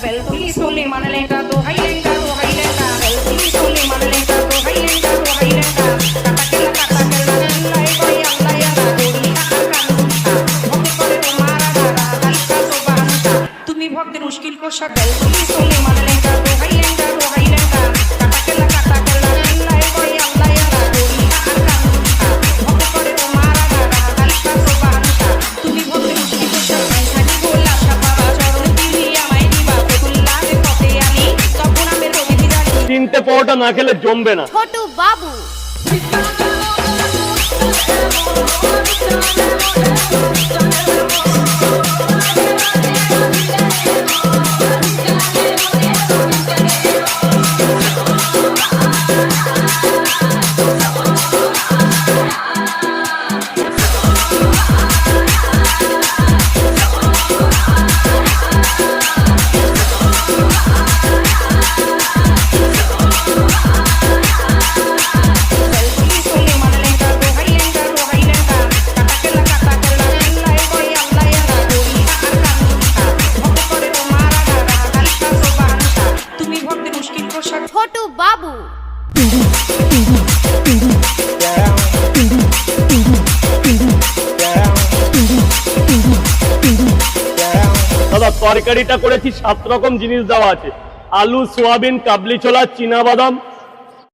Bell police Holi मान लेगा तो हाई लेगा बेल पुलिस होली मान लेगा तो हाई लेगा काटा के लगा लाई कोई अल्लाह या गोरी भक्त करे तुम्हारा दादा हल्का तो बहनता तुम्ही भक्त मुश्किल को बेल पुलिस होली मान लेगा तो हाई लेगा काटा के लगा लाई कोई अल्लाह या गोरी भक्त करे तुम्हारा दादा हल्का तो बहनता तुम्ही भक्त मुश्किल को खाली बोला छापा चरण दिलिया माई दिबा बेगुल्ला दे পথে আমি তখন আমি রোগী বিদায় তিনটে পাওয়াটা না খেলে জমবে না। ছোট বাবু ছোট বাবু দাদা তরকারিটা করেছি 7 রকম জিনিস দেওয়া আছে, আলু, সোয়াবিন, কাবলি ছোলা, চীনা বাদাম,